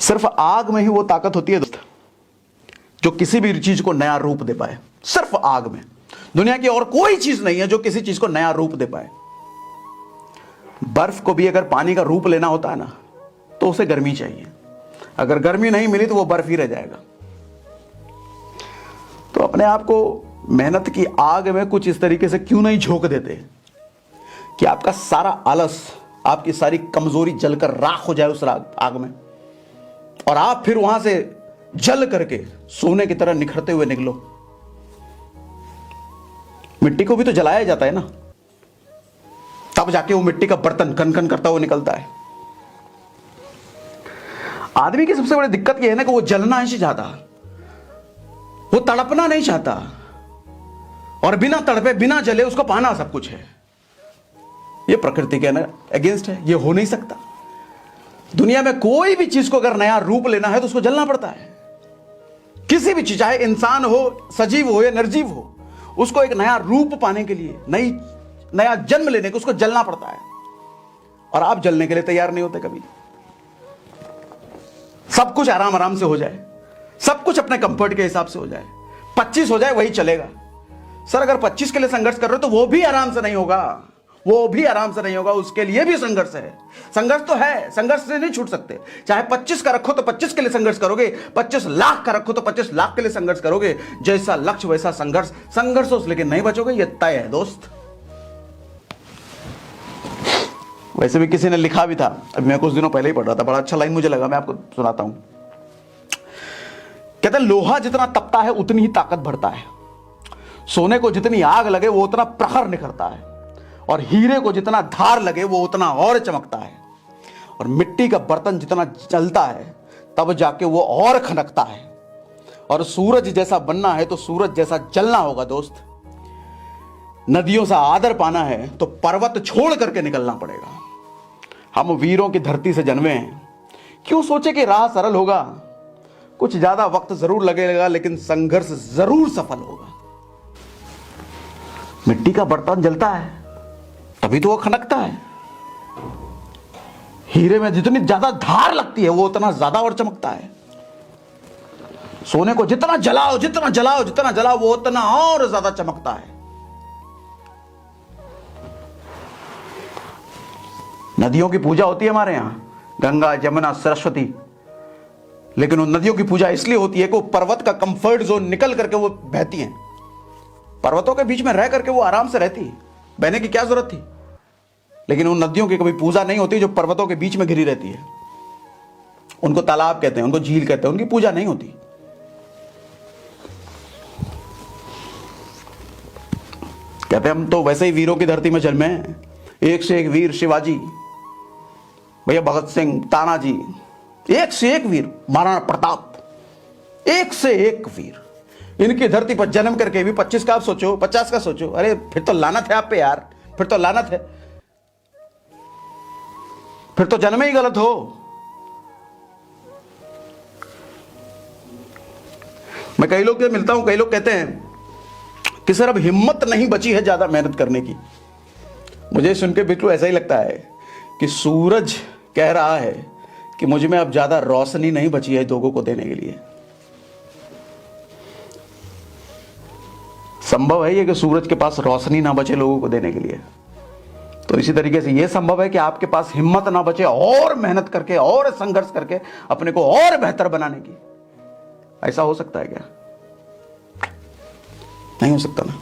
सिर्फ आग में ही वो ताकत होती है दोस्त जो किसी भी चीज को नया रूप दे पाए। सिर्फ आग में, दुनिया की और कोई चीज नहीं है जो किसी चीज को नया रूप दे पाए। बर्फ को भी अगर पानी का रूप लेना होता है ना, तो उसे गर्मी चाहिए। अगर गर्मी नहीं मिली तो वो बर्फ ही रह जाएगा। तो अपने आप को मेहनत की आग में कुछ इस तरीके से क्यों नहीं झोंक देते कि आपका सारा आलस, आपकी सारी कमजोरी जलकर राख हो जाए उस आग में, और आप फिर वहां से जल करके सोने की तरह निखरते हुए निकलो। मिट्टी को भी तो जलाया जाता है ना, तब जाके वो मिट्टी का बर्तन कन-कन करता हुआ निकलता है। आदमी की सबसे बड़ी दिक्कत यह है ना कि वो जलना नहीं चाहता, वो तड़पना नहीं चाहता, और बिना तड़पे बिना जले उसको पाना सब कुछ है। ये प्रकृति के ना अगेंस्ट है, ये हो नहीं सकता। दुनिया में कोई भी चीज को अगर नया रूप लेना है तो उसको जलना पड़ता है। किसी भी चीज, चाहे इंसान हो, सजीव हो या निर्जीव हो, उसको एक नया रूप पाने के लिए, नया जन्म लेने को उसको जलना पड़ता है। और आप जलने के लिए तैयार नहीं होते कभी। सब कुछ आराम आराम से हो जाए, सब कुछ अपने कंफर्ट के हिसाब से हो जाए, 25 हो जाए वही चलेगा। सर अगर 25 के लिए संघर्ष कर रहे हो तो वो भी आराम से नहीं होगा, वो भी आराम से नहीं होगा, उसके लिए भी संघर्ष है। संघर्ष तो है, संघर्ष से नहीं छूट सकते। चाहे 25 का रखो तो 25 के लिए संघर्ष करोगे, 25 लाख का रखो तो 25 लाख के लिए संघर्ष करोगे। जैसा लक्ष्य वैसा संघर्ष, संघर्ष हो लेकिन नहीं बचोगे, ये तय है दोस्त। वैसे भी किसी ने लिखा भी था, अभी मैं कुछ दिनों पहले ही पढ़ रहा था, बड़ा अच्छा लाइन मुझे लगा, मैं आपको सुनाता हूं। कहते हैं लोहा जितना तपता है उतनी ही ताकत बढ़ता है, सोने को जितनी आग लगे वो उतना प्रखर निखरता है, और हीरे को जितना धार लगे वो उतना और चमकता है, और मिट्टी का बर्तन जितना जलता है तब जाके वो और खनकता है। और सूरज जैसा बनना है तो सूरज जैसा जलना होगा दोस्त। नदियों से आदर पाना है तो पर्वत छोड़ करके निकलना पड़ेगा। हम वीरों की धरती से जन्मे हैं, क्यों सोचे कि राह सरल होगा। कुछ ज्यादा वक्त जरूर लगेगा लेकिन संघर्ष जरूर सफल होगा। मिट्टी का बर्तन जलता है तभी तो वो खनकता है। हीरे में जितनी ज्यादा धार लगती है वो उतना ज्यादा और चमकता है। सोने को जितना जलाओ जितना जलाओ जितना जलाओ वो उतना और ज्यादा चमकता है। नदियों की पूजा होती है हमारे यहां, गंगा जमुना सरस्वती, लेकिन उन नदियों की पूजा इसलिए होती है कि वो पर्वत का कंफर्ट जोन निकल करके वो बहती हैं। पर्वतों के बीच में रह करके वो आराम से रहती, बहने की क्या जरूरत थी। लेकिन उन नदियों की कभी पूजा नहीं होती जो पर्वतों के बीच में घिरी रहती है। उनको तालाब कहते हैं, उनको झील कहते हैं, उनकी पूजा नहीं होती। कहते हैं हम तो वैसे ही वीरों की धरती में जन्मे हैं, एक से एक वीर, शिवाजी, भैया भगत सिंह, तानाजी, एक से एक वीर, महाराणा प्रताप, एक से एक वीर। इनकी धरती पर जन्म करके भी 25 का आप सोचो, 50 का सोचो, अरे फिर तो लानत है आप पे यार, फिर तो लानत है, फिर तो जन्म ही गलत हो। मैं कई लोग से मिलता हूं, कई लोग कहते हैं कि सर अब हिम्मत नहीं बची है ज्यादा मेहनत करने की। मुझे सुन के बिल्कुल ऐसा ही लगता है कि सूरज कह रहा है कि मुझ में अब ज्यादा रोशनी नहीं बची है लोगों को देने के लिए। संभव है ये कि सूरज के पास रोशनी ना बचे लोगों को देने के लिए, तो इसी तरीके से यह संभव है कि आपके पास हिम्मत ना बचे और मेहनत करके और संघर्ष करके अपने को और बेहतर बनाने की। ऐसा हो सकता है क्या? नहीं हो सकता ना।